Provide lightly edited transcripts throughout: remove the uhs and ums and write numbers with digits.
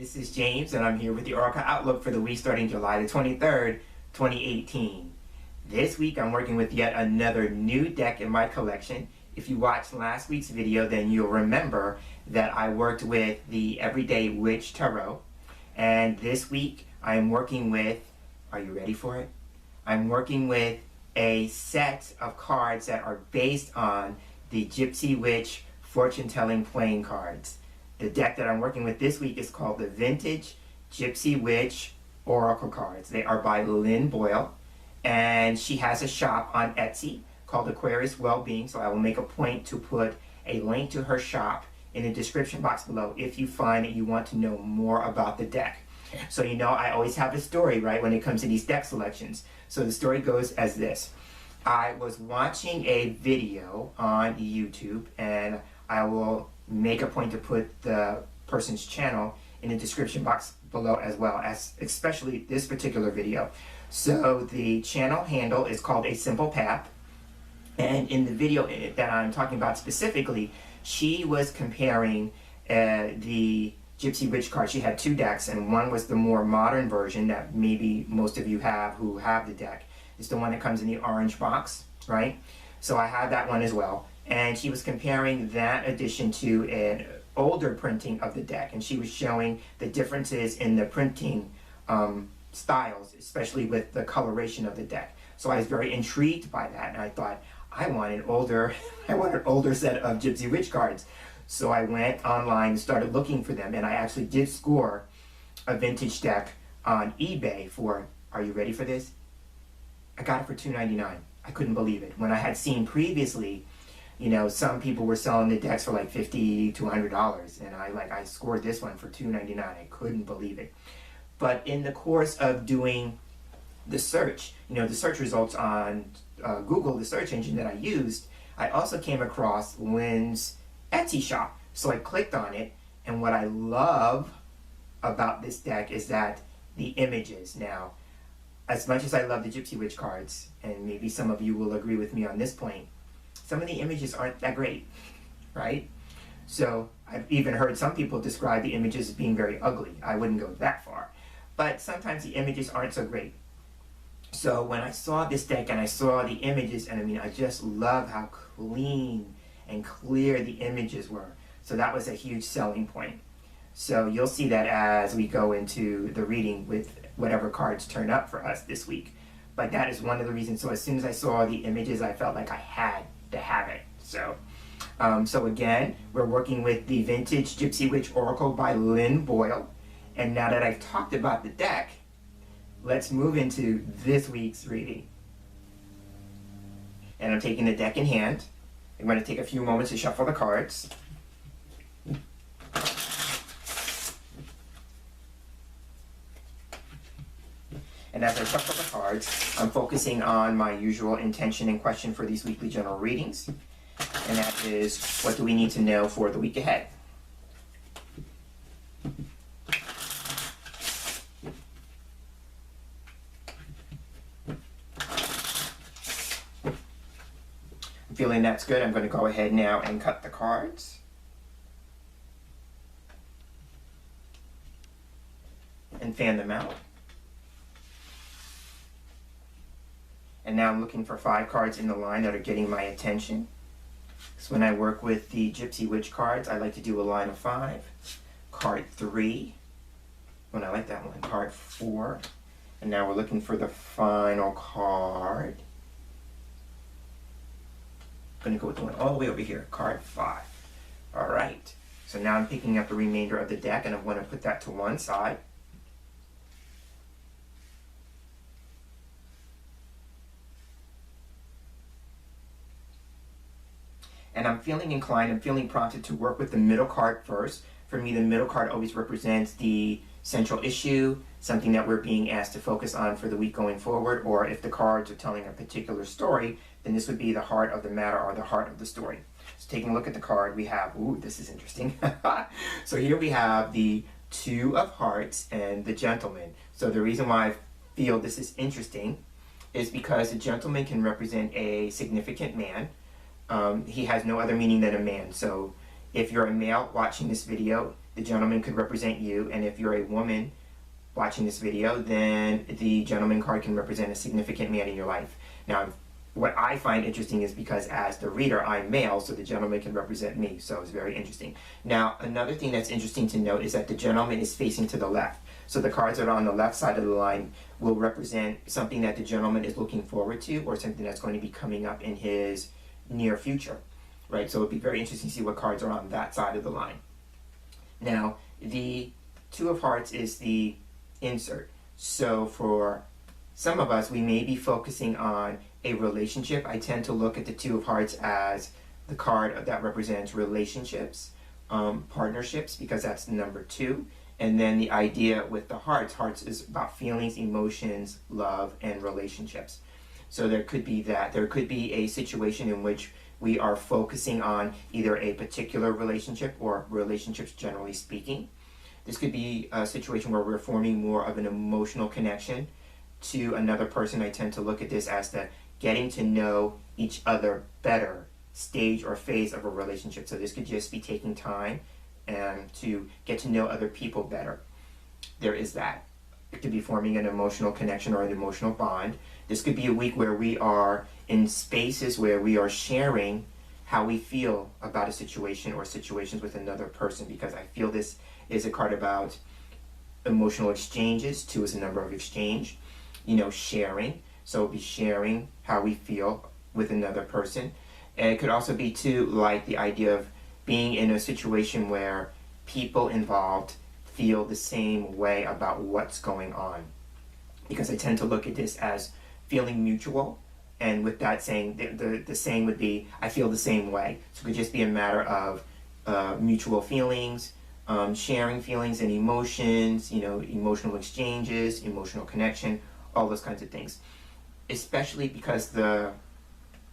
This is James, and I'm here with the Oracle Outlook for the week starting July the 23rd, 2018. This week I'm working with yet another new deck in my collection. If you watched last week's video, then you'll remember that I worked with the Everyday Witch Tarot. And this week I'm working with, are you ready for it? I'm working with a set of cards that are based on the Gypsy Witch fortune-telling playing cards. The deck that I'm working with this week is called the Vintage Gypsy Witch Oracle Cards. They are by Lynn Boyle, and she has a shop on Etsy called Aquarius Wellbeing, so I will make a point to put a link to her shop in the description box below if you find that you want to know more about the deck. So you know I always have a story, right, when it comes to these deck selections. So the story goes as this. I was watching a video on YouTube, and I will make a point to put the person's channel in the description box below as well, as especially this particular video. So the channel handle is called A Simple Path, and in the video that I'm talking about specifically, she was comparing the Gypsy Witch card. She had two decks, and one was the more modern version that maybe most of you have who have the deck. It's the one that comes in the orange box, right? So I have that one as well. And she was comparing that edition to an older printing of the deck, and she was showing the differences in the printing styles, especially with the coloration of the deck. So I was very intrigued by that, and I thought, I want an older set of Gypsy Witch cards. So I went online and started looking for them, and I actually did score a vintage deck on eBay for, are you ready for this? I got it for $2.99. I couldn't believe it. When I had seen previously, you know, some people were selling the decks for like $50 to $100, and I scored this one for $2.99. I couldn't believe it. But in the course of doing the search, you know, the search results on Google, the search engine that I used, I also came across Lynn's Etsy shop. So I clicked on it, and what I love about this deck is that the images. Now, as much as I love the Gypsy Witch cards, and maybe some of you will agree with me on this point, some of the images aren't that great, right? So I've even heard some people describe the images as being very ugly. I wouldn't go that far. But sometimes the images aren't so great. So when I saw this deck and I saw the images, and I mean, I just love how clean and clear the images were. So that was a huge selling point. So you'll see that as we go into the reading with whatever cards turn up for us this week. But that is one of the reasons. So as soon as I saw the images, I felt like I had to have it. So so again, we're working with the Vintage Gypsy Witch Oracle by Lynn Boyle. And now that I've talked about the deck, let's move into this week's reading. And I'm taking the deck in hand. I'm going to take a few moments to shuffle the cards. And as I shuffle the cards, I'm focusing on my usual intention and question for these weekly general readings. And that is, what do we need to know for the week ahead? I'm feeling that's good. I'm going to go ahead now and cut the cards. And fan them out. And now I'm looking for 5 cards in the line that are getting my attention. So when I work with the Gypsy Witch cards, I like to do a line of 5. Card 3. Well, I like that one. Card 4. And now we're looking for the final card. I'm going to go with the one all the way over here. Card 5. Alright. So now I'm picking up the remainder of the deck, and I'm going to put that to one side. And I'm feeling inclined, I'm feeling prompted to work with the middle card first. For me, the middle card always represents the central issue, something that we're being asked to focus on for the week going forward, or if the cards are telling a particular story, then this would be the heart of the matter or the heart of the story. So taking a look at the card, we have, ooh, this is interesting. So here we have the Two of Hearts and the Gentleman. So the reason why I feel this is interesting is because the Gentleman can represent a significant man. He has no other meaning than a man. So if you're a male watching this video, the gentleman could represent you, and if you're a woman watching this video, then the gentleman card can represent a significant man in your life. Now, what I find interesting is because as the reader, I'm male, so the gentleman can represent me, so it's very interesting. Now, another thing that's interesting to note is that the gentleman is facing to the left. So the cards that are on the left side of the line will represent something that the gentleman is looking forward to, or something that's going to be coming up in his near future, right? So it'd be very interesting to see what cards are on that side of the line. Now, the Two of Hearts is the insert. So for some of us, we may be focusing on a relationship. I tend to look at the Two of Hearts as the card that represents relationships, partnerships, because that's number 2. And then the idea with the hearts is about feelings, emotions, love, and relationships. So there could be that. There could be a situation in which we are focusing on either a particular relationship or relationships generally speaking. This could be a situation where we're forming more of an emotional connection to another person. I tend to look at this as the getting to know each other better stage or phase of a relationship. So this could just be taking time and to get to know other people better. There is that. It could be forming an emotional connection or an emotional bond. This could be a week where we are in spaces where we are sharing how we feel about a situation or situations with another person, because I feel this is a card about emotional exchanges. 2 is a number of exchange, sharing. So it'll be sharing how we feel with another person. And it could also be too like the idea of being in a situation where people involved feel the same way about what's going on. Because I tend to look at this as feeling mutual, and with that saying, the saying would be, I feel the same way. So it could just be a matter of mutual feelings, sharing feelings and emotions, emotional exchanges, emotional connection, all those kinds of things. Especially because the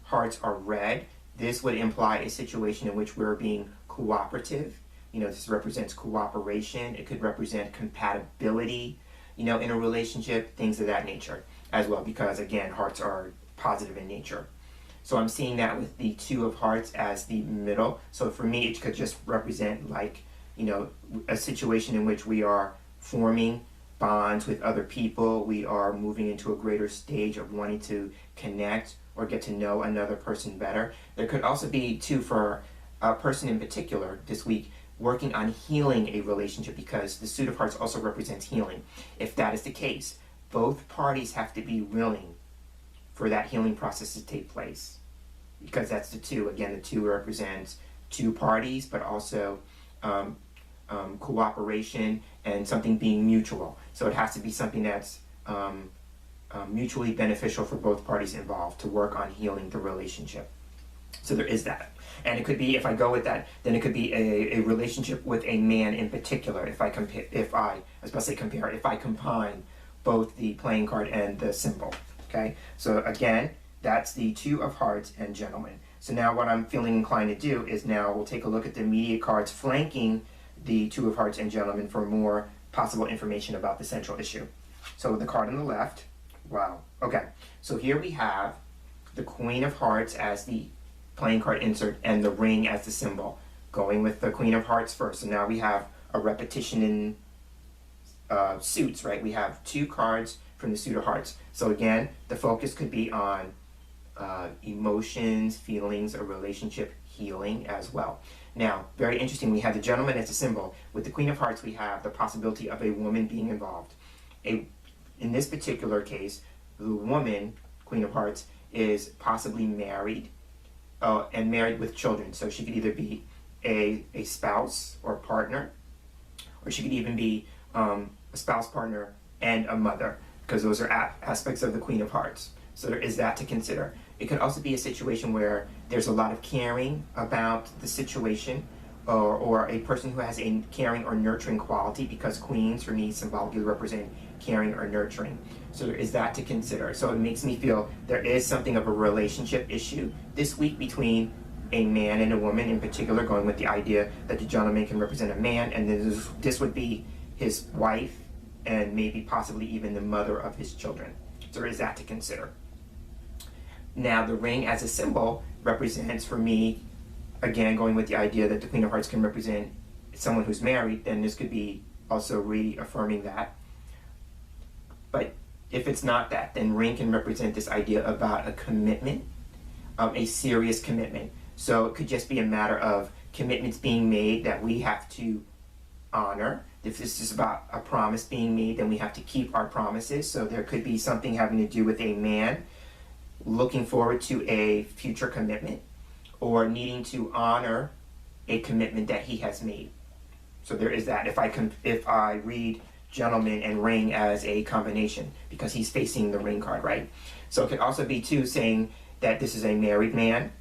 hearts are red, this would imply a situation in which we're being cooperative. This represents cooperation. It could represent compatibility, in a relationship, things of that nature as well, because again, hearts are positive in nature. So I'm seeing that with the Two of Hearts as the middle. So for me, it could just represent like, a situation in which we are forming bonds with other people. We are moving into a greater stage of wanting to connect or get to know another person better. There could also be, too, for a person in particular this week, working on healing a relationship, because the Suit of Hearts also represents healing. If that is the case, both parties have to be willing for that healing process to take place, because that's the 2. Again, the 2 represents 2 parties, but also cooperation and something being mutual. So it has to be something that's mutually beneficial for both parties involved to work on healing the relationship. So there is that. And it could be, if I go with that, then it could be a relationship with a man in particular. If I combine both the playing card and the symbol. Okay? So again, that's the Two of Hearts and Gentleman. So now what I'm feeling inclined to do is now we'll take a look at the immediate cards flanking the Two of Hearts and Gentleman for more possible information about the central issue. So the card on the left, wow. Okay, so here we have the Queen of Hearts as the playing card insert and the ring as the symbol. Going with the Queen of Hearts first. So now we have a repetition in suits, right? We have 2 cards from the Suit of Hearts. So again, the focus could be on emotions, feelings, a relationship, healing as well. Now, very interesting, we have the Gentleman as a symbol. With the Queen of Hearts, we have the possibility of a woman being involved. In this particular case, the woman, Queen of Hearts, is possibly married and married with children. So she could either be a spouse or partner, or she could even be a spouse, partner, and a mother, because those are aspects of the Queen of Hearts. So there is that to consider. It could also be a situation where there's a lot of caring about the situation, or a person who has a caring or nurturing quality, because queens for me symbolically represent caring or nurturing. So there is that to consider. So it makes me feel there is something of a relationship issue this week between a man and a woman, in particular, going with the idea that the gentleman can represent a man, and then this would be his wife and maybe possibly even the mother of his children. So there is that to consider. Now the ring as a symbol represents, for me, again going with the idea that the Queen of Hearts can represent it's someone who's married, then this could be also reaffirming that. But if it's not that, then ring can represent this idea about a commitment, a serious commitment. So it could just be a matter of commitments being made that we have to honor. If this is about a promise being made, then we have to keep our promises. So there could be something having to do with a man looking forward to a future commitment or needing to honor a commitment that he has made. So there is that. If I read gentleman and ring as a combination, because he's facing the ring card, right? So it could also be too saying that this is a married man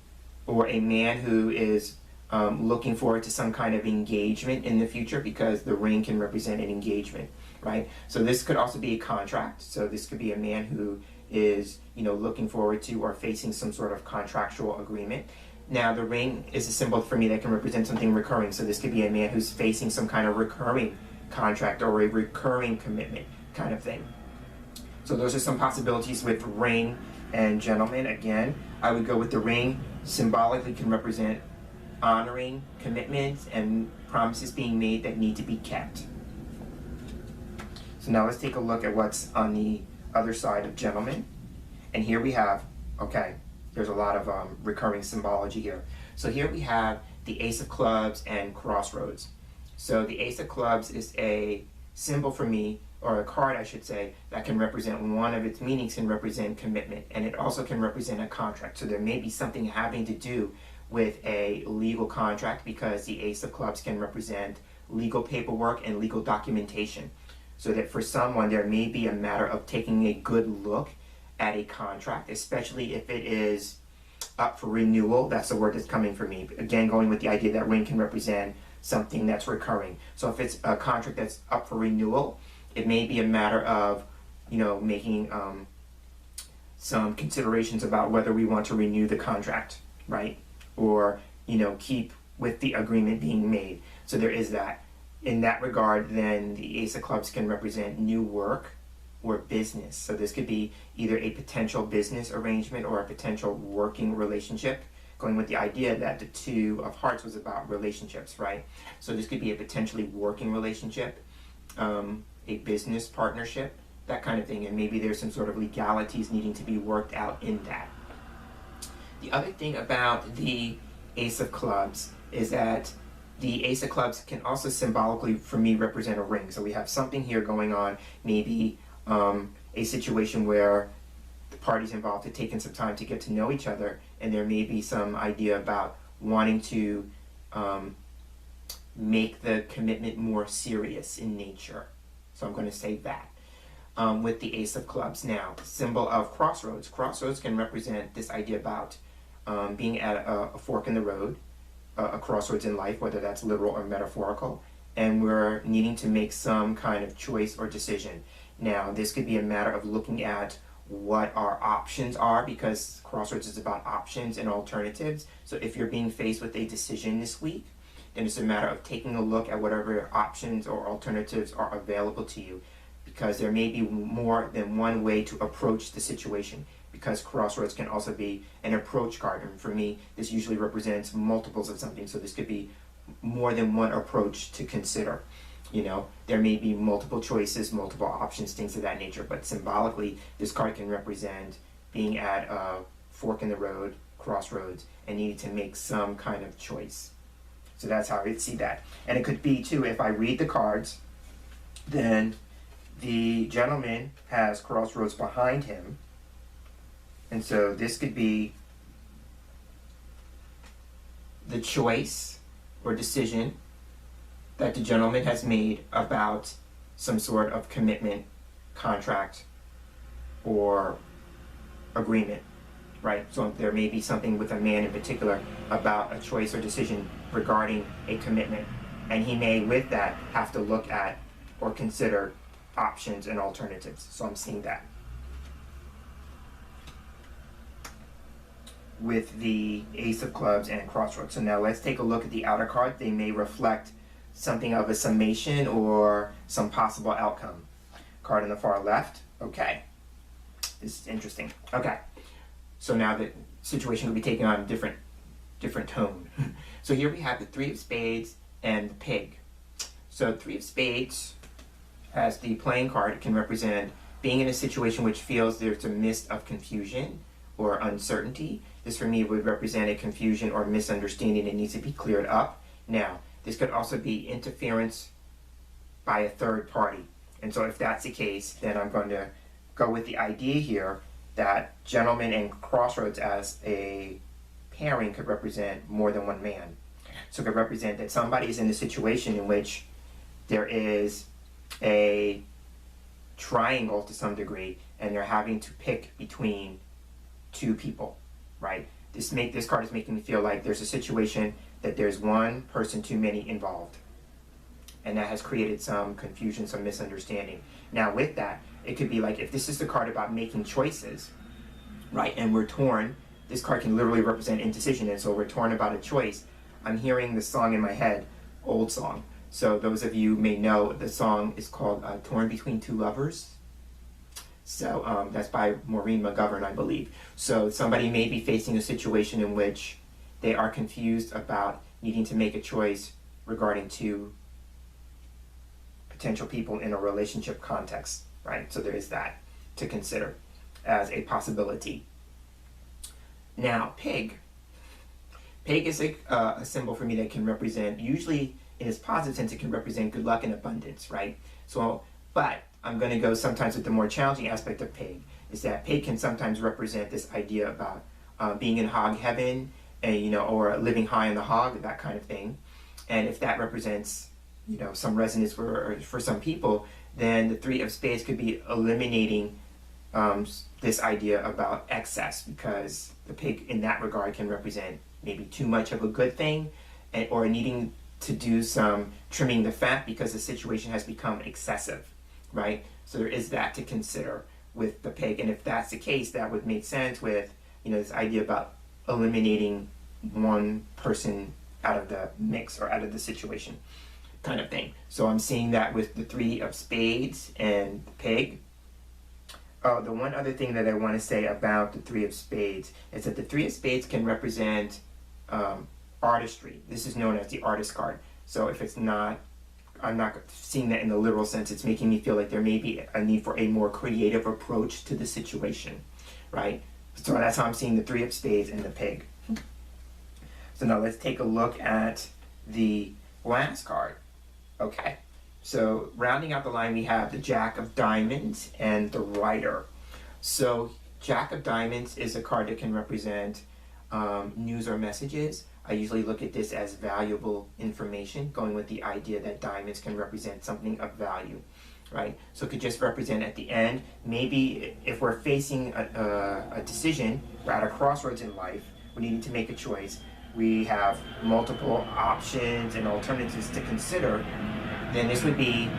or a man who is looking forward to some kind of engagement in the future, because the ring can represent an engagement, right? So this could also be a contract. So this could be a man who is, looking forward to or facing some sort of contractual agreement. Now, the ring is a symbol for me that can represent something recurring. So this could be a man who's facing some kind of recurring contract or a recurring commitment kind of thing. So those are some possibilities with ring and gentleman. Again, I would go with the ring. Symbolically can represent honoring commitments and promises being made that need to be kept. So now let's take a look at what's on the other side of gentleman. And here we have, okay, there's a lot of recurring symbology here. So here we have the Ace of Clubs and Crossroads. So the Ace of Clubs is a symbol for me, or a card I should say, that can represent, one of its meanings can represent commitment, and it also can represent a contract. So there may be something having to do with a legal contract, because the Ace of Clubs can represent legal paperwork and legal documentation. So that for someone, there may be a matter of taking a good look at a contract, especially if it is up for renewal. That's the word that's coming for me. Again, going with the idea that ring can represent something that's recurring. So if it's a contract that's up for renewal, it may be a matter of, making some considerations about whether we want to renew the contract, right? Or, keep with the agreement being made. So there is that. In that regard, then the Ace of Clubs can represent new work or business. So this could be either a potential business arrangement or a potential working relationship, going with the idea that the Two of Hearts was about relationships, right? So this could be a potentially working relationship, a business partnership, that kind of thing, and maybe there's some sort of legalities needing to be worked out in that. The other thing about the Ace of Clubs is that the Ace of Clubs can also symbolically, for me, represent a ring. So we have something here going on, maybe a situation where the parties involved have taken some time to get to know each other, and there may be some idea about wanting to make the commitment more serious in nature. So I'm going to say that. With the Ace of Clubs now, symbol of crossroads. Crossroads can represent this idea about being at a fork in the road, a crossroads in life, whether that's literal or metaphorical, and we're needing to make some kind of choice or decision. Now, this could be a matter of looking at what our options are, because crossroads is about options and alternatives. So if you're being faced with a decision this week, then it's a matter of taking a look at whatever options or alternatives are available to you, because there may be more than one way to approach the situation, because crossroads can also be an approach card. And for me, this usually represents multiples of something. So this could be more than one approach to consider. There may be multiple choices, multiple options, things of that nature. But symbolically, this card can represent being at a fork in the road, crossroads, and needing to make some kind of choice. So that's how I would see that. And it could be, too, if I read the cards, then the gentleman has crossroads behind him. And so this could be the choice or decision that the gentleman has made about some sort of commitment, contract, or agreement, right? So there may be something with a man in particular about a choice or decision regarding a commitment. And he may, with that, have to look at or consider options and alternatives. So I'm seeing that. With the Ace of Clubs and Crossroads. So now let's take a look at the outer card. They may reflect something of a summation or some possible outcome. Card on the far left. Okay. This is interesting. Okay. So now the situation will be taking on a different tone. So here we have the Three of Spades and the Pig. So Three of Spades has the playing card. It can represent being in a situation which feels there's a mist of confusion or uncertainty. This for me would represent a confusion or misunderstanding that needs to be cleared up. Now, this could also be interference by a third party. And so if that's the case, then I'm going to go with the idea here that gentleman and crossroads as a pairing could represent more than one man. So it could represent that somebody is in a situation in which there is a triangle to some degree, and they're having to pick between two people, right? This card is making me feel like there's a situation that there's one person too many involved, and that has created some confusion, some misunderstanding. Now with that, it could be like if this is the card about making choices, right, and we're torn, this card can literally represent indecision, and so we're torn about a choice. I'm hearing the song in my head, old song. So those of you may know the song is called Torn Between Two Lovers. So that's by Maureen McGovern, I believe. So somebody may be facing a situation in which they are confused about needing to make a choice regarding two potential people in a relationship context, right? So there is that to consider as a possibility. Now, pig. Pig is a symbol for me that can represent, usually in its positive sense, it can represent good luck and abundance, right? So, but I'm going to go sometimes with the more challenging aspect of pig, is that pig can sometimes represent this idea about being in hog heaven, and, or living high on the hog, that kind of thing. And if that represents, some resonance for some people, then the Three of Spades could be eliminating this idea about excess, because the pig in that regard can represent maybe too much of a good thing, or needing to do some trimming the fat because the situation has become excessive, right? So there is that to consider with the pig. And if that's the case, that would make sense with, this idea about eliminating one person out of the mix or out of the situation kind of thing. So I'm seeing that with the Three of Spades and the pig. Oh, the one other thing that I want to say about the Three of Spades is that the Three of Spades can represent artistry. This is known as the artist card. So if it's not, I'm not seeing that in the literal sense, it's making me feel like there may be a need for a more creative approach to the situation, right? So that's how I'm seeing the Three of Spades and the pig. So now let's take a look at the last card. Okay, so rounding out the line, we have the Jack of Diamonds and the Rider. So Jack of Diamonds is a card that can represent news or messages. I usually look at this as valuable information, going with the idea that diamonds can represent something of value, right? So it could just represent at the end, maybe if we're facing a decision, we're at a crossroads in life, we're needing to make a choice, we have multiple options and alternatives to consider, then this would be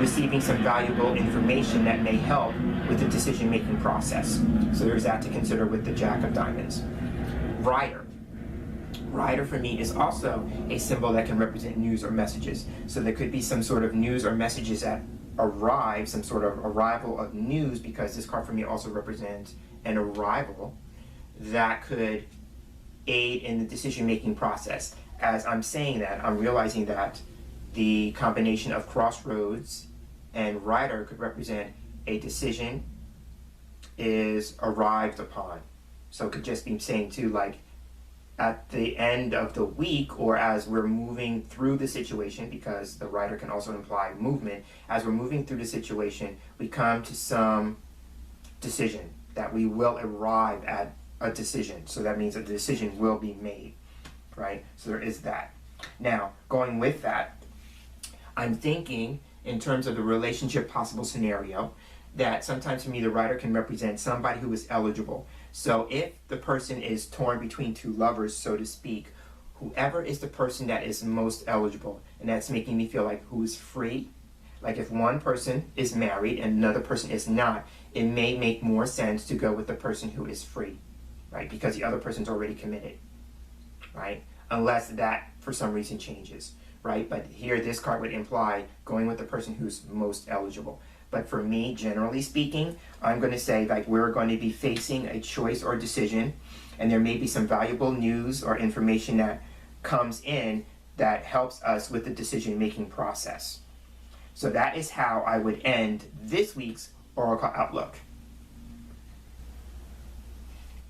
receiving some valuable information that may help with the decision-making process. So there's that to consider with the Jack of Diamonds. Rider. Rider for me is also a symbol that can represent news or messages. So there could be some sort of news or messages that arrive, some sort of arrival of news, because this card for me also represents an arrival that could aid in the decision-making process. As I'm saying that, I'm realizing that the combination of crossroads and rider could represent a decision is arrived upon. So it could just be saying too, like, at the end of the week, or as we're moving through the situation, because the rider can also imply movement, as we're moving through the situation, we come to some decision, that we will arrive at a decision. So that means that the decision will be made, right? So there is that. Now, going with that, I'm thinking in terms of the relationship possible scenario, that sometimes for me the rider can represent somebody who is eligible. So if the person is torn between two lovers, so to speak, whoever is the person that is most eligible, and that's making me feel like who is free. Like if one person is married and another person is not, it may make more sense to go with the person who is free, right? Because the other person's already committed, right? Unless that for some reason changes, right? But here this card would imply going with the person who's most eligible. But for me, generally speaking, I'm going to say like we're going to be facing a choice or decision, and there may be some valuable news or information that comes in that helps us with the decision-making process. So that is how I would end this week's Oracle Outlook.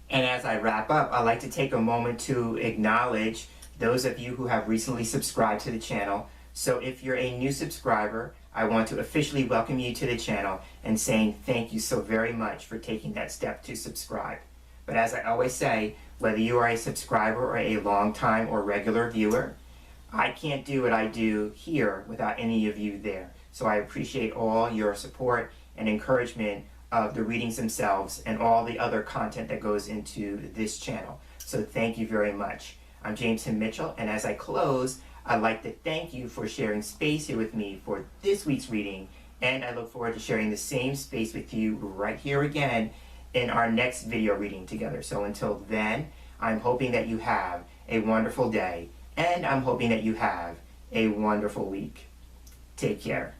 And as I wrap up, I'd like to take a moment to acknowledge those of you who have recently subscribed to the channel. So if you're a new subscriber, I want to officially welcome you to the channel and saying thank you so very much for taking that step to subscribe. But as I always say, whether you are a subscriber or a long-time or regular viewer, I can't do what I do here without any of you there. So I appreciate all your support and encouragement of the readings themselves and all the other content that goes into this channel. So thank you very much. I'm James Himm Mitchell, and as I close, I'd like to thank you for sharing space here with me for this week's reading, and I look forward to sharing the same space with you right here again in our next video reading together. So until then, I'm hoping that you have a wonderful day, and I'm hoping that you have a wonderful week. Take care.